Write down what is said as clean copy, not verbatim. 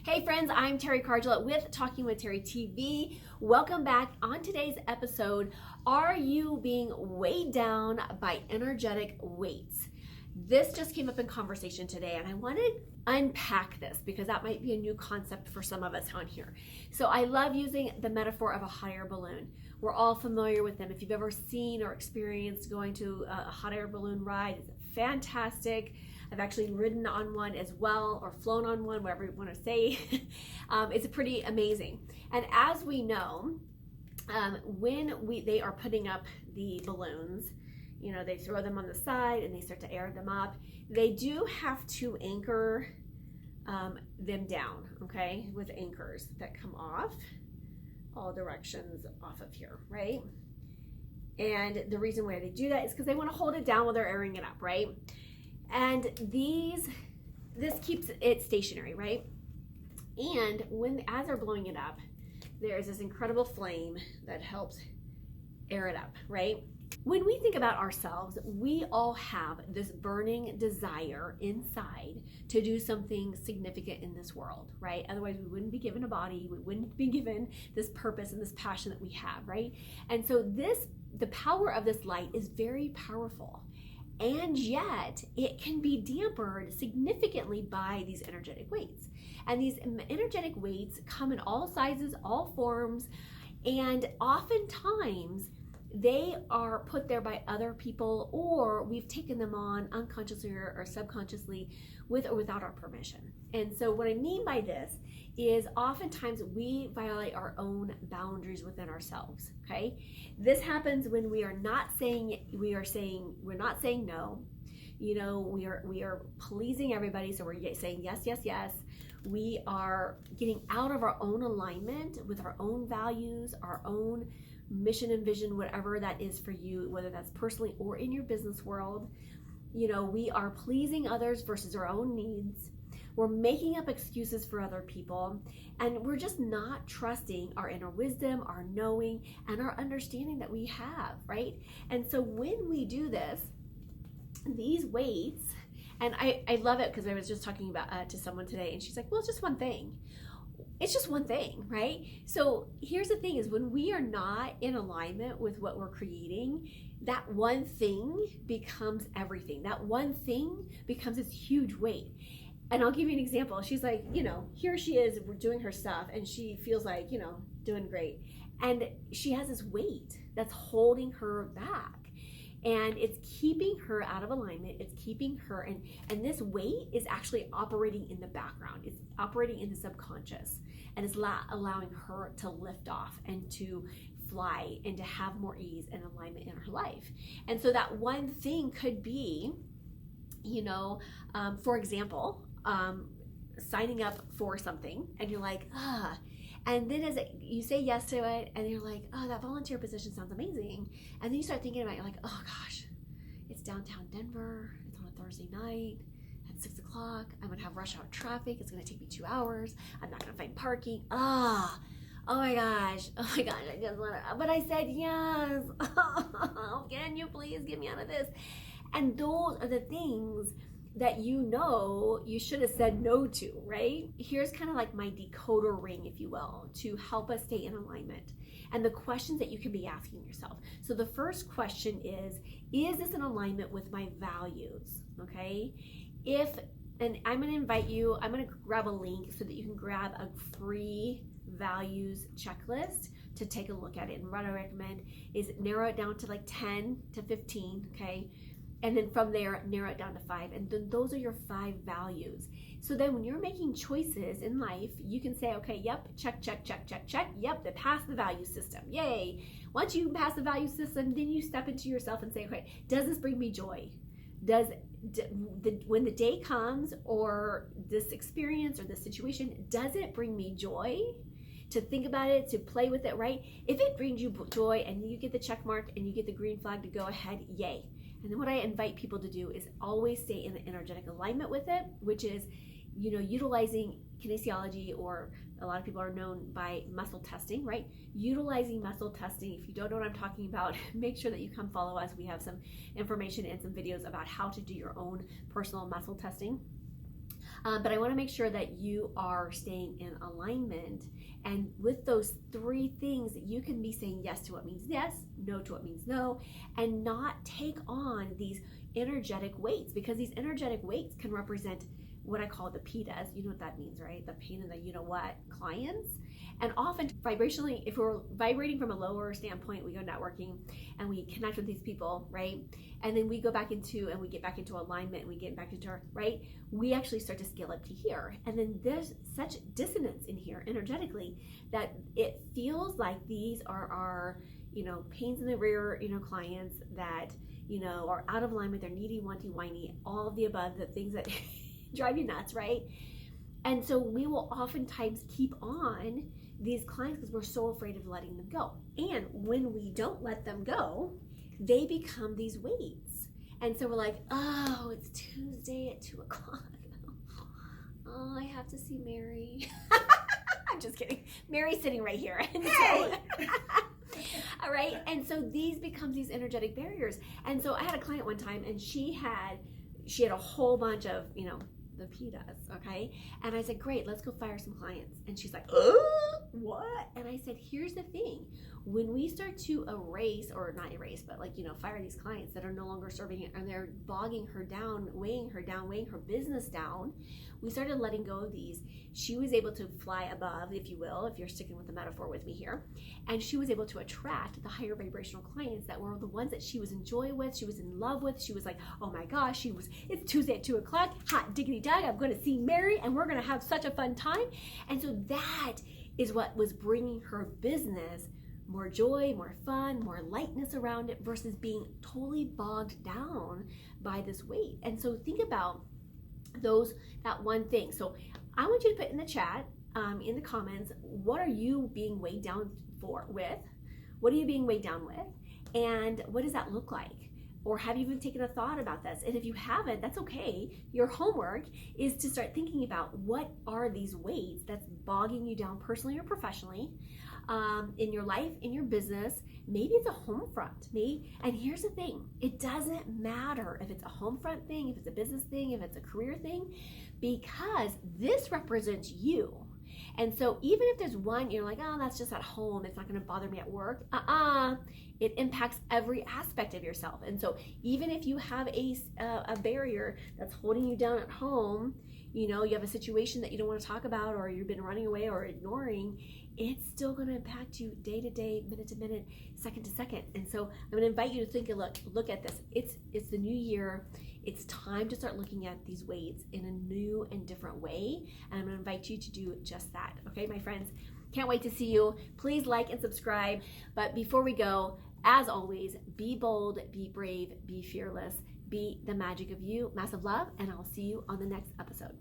Hey friends, I'm Teri with Talking with Teri TV. Welcome back. On today's episode, are you being weighed down by energetic weights? This just came up in conversation today and I want to unpack this because that might be a new concept for some of us on here. So I love using the metaphor of a hot air balloon. We're all familiar with them. If you've ever seen or experienced going to a hot air balloon ride, it's fantastic. I've actually ridden on one as well, or flown on one, whatever you want to say. It's pretty amazing. And as we know, when they are putting up the balloons, you know, they throw them on the side and they start to air them up. They do have to anchor them down, okay, with anchors that come off all directions off of here, right? And the reason why they do that is because they want to hold it down while they're airing it up, right? And this keeps it stationary, right? And as they're blowing it up, there's this incredible flame that helps air it up, right? When we think about ourselves, we all have this burning desire inside to do something significant in this world, right? Otherwise, we wouldn't be given a body, we wouldn't be given this purpose and this passion that we have, right? And so the power of this light is very powerful. And yet it can be dampened significantly by these energetic weights. And these energetic weights come in all sizes, all forms, and oftentimes they are put there by other people, or we've taken them on unconsciously or subconsciously with or without our permission. And so what I mean by this is oftentimes we violate our own boundaries within ourselves, okay? This happens when we're not saying no. You know, we are pleasing everybody, so we're saying yes, yes, yes. We are getting out of our own alignment with our own values, our own mission and vision, whatever that is for you, whether that's personally or in your business world. You know, we are pleasing others versus our own needs. We're making up excuses for other people, and we're just not trusting our inner wisdom, our knowing, and our understanding that we have, right? And so when we do this, these weights, and I love it because I was just talking about to someone today, and she's like, well, it's just one thing. It's just one thing, right? So here's the thing is when we are not in alignment with what we're creating, that one thing becomes everything. That one thing becomes this huge weight. And I'll give you an example. She's like, you know, here she is doing her stuff and she feels like, you know, doing great. And she has this weight that's holding her back. And it's keeping her out of alignment. It's keeping her, and this weight is actually operating in the background. It's operating in the subconscious, and it's allowing her to lift off and to fly and to have more ease and alignment in her life. And so that one thing could be, you know, for example, signing up for something, and you're like, and then you say yes to it, and you're like, oh, that volunteer position sounds amazing. And then you start thinking about it, you're like, oh gosh, it's downtown Denver, it's on a Thursday night, at 6 o'clock, I'm gonna have rush hour traffic, it's gonna take me 2 hours, I'm not gonna find parking, oh my gosh, I just wanna, but I said yes, can you please get me out of this? And those are the things that you know you should have said no to, right? Here's kind of like my decoder ring, if you will, to help us stay in alignment. And the questions that you can be asking yourself. So the first question is this in alignment with my values, okay? And I'm gonna invite you, I'm gonna grab a link so that you can grab a free values checklist to take a look at it. And what I recommend is narrow it down to like 10 to 15, okay? And then from there, narrow it down to 5. And then those are your 5 values. So then when you're making choices in life, you can say, okay, yep, check, check, check, check, check. Yep, they passed the value system. Yay. Once you pass the value system, then you step into yourself and say, okay, does this bring me joy? When the day comes, or this experience or this situation, does it bring me joy? To think about it, to play with it, right? If it brings you joy and you get the check mark and you get the green flag to go ahead, yay. And then what I invite people to do is always stay in the energetic alignment with it, which is, you know, utilizing kinesiology, or a lot of people are known by muscle testing, right? Utilizing muscle testing. If you don't know what I'm talking about, make sure that you come follow us. We have some information and some videos about how to do your own personal muscle testing. But I want to make sure that you are staying in alignment. And with those 3 things, you can be saying yes to what means yes, no to what means no, and not take on these energetic weights, because these energetic weights can represent what I call the PIDAs. You know what that means, right? The pain in the you know what clients. And often vibrationally, if we're vibrating from a lower standpoint, we go networking and we connect with these people, right? And then we go back into, and we get back into alignment, and we get back into our, right? We actually start to scale up to here. And then there's such dissonance in here energetically that it feels like these are our, pains in the rear, clients that, are out of alignment. They're needy, wanty, whiny, all of the above, the things that drive you nuts, right? And so we will oftentimes keep on these clients because we're so afraid of letting them go. And when we don't let them go, they become these weights. And so we're like, oh, it's Tuesday at 2:00. Oh, I have to see Mary. I'm just kidding. Mary's sitting right here. And hey! All right. And so these become these energetic barriers. And so I had a client one time, and she had a whole bunch of, the PIDAs, okay? And I said, great, let's go fire some clients. And she's like, what? And I said, here's the thing. When we start to fire these clients that are no longer serving it, and they're bogging her down, weighing her business down, we started letting go of these. She was able to fly above, if you will, if you're sticking with the metaphor with me here. And she was able to attract the higher vibrational clients that were the ones that she was in joy with, she was in love with. She was like, oh my gosh, it's Tuesday at 2:00, hot diggity dog, I'm going to see Mary and we're going to have such a fun time. And so that is what was bringing her business more joy, more fun, more lightness around it, versus being totally bogged down by this weight. And so think about that one thing. So I want you to put in the chat, in the comments, what are you being weighed down with? What are you being weighed down with? And what does that look like? Or have you even taken a thought about this? And if you haven't, that's okay. Your homework is to start thinking about what are these weights that's bogging you down personally or professionally, in your life, in your business. Maybe it's a home front. And here's the thing, it doesn't matter if it's a home front thing, if it's a business thing, if it's a career thing, because this represents you. And so even if there's one, you're like, oh, that's just at home, it's not going to bother me at work. It impacts every aspect of yourself. And so even if you have a barrier that's holding you down at home, you have a situation that you don't want to talk about, or you've been running away or ignoring, it's still going to impact you day to day, minute to minute, second to second. And so I'm going to invite you to think and look at this. It's the new year. It's time to start looking at these weights in a new and different way. And I'm going to invite you to do just that. Okay, my friends, can't wait to see you. Please like and subscribe. But before we go, as always, be bold, be brave, be fearless, be the magic of you. Massive love, and I'll see you on the next episode.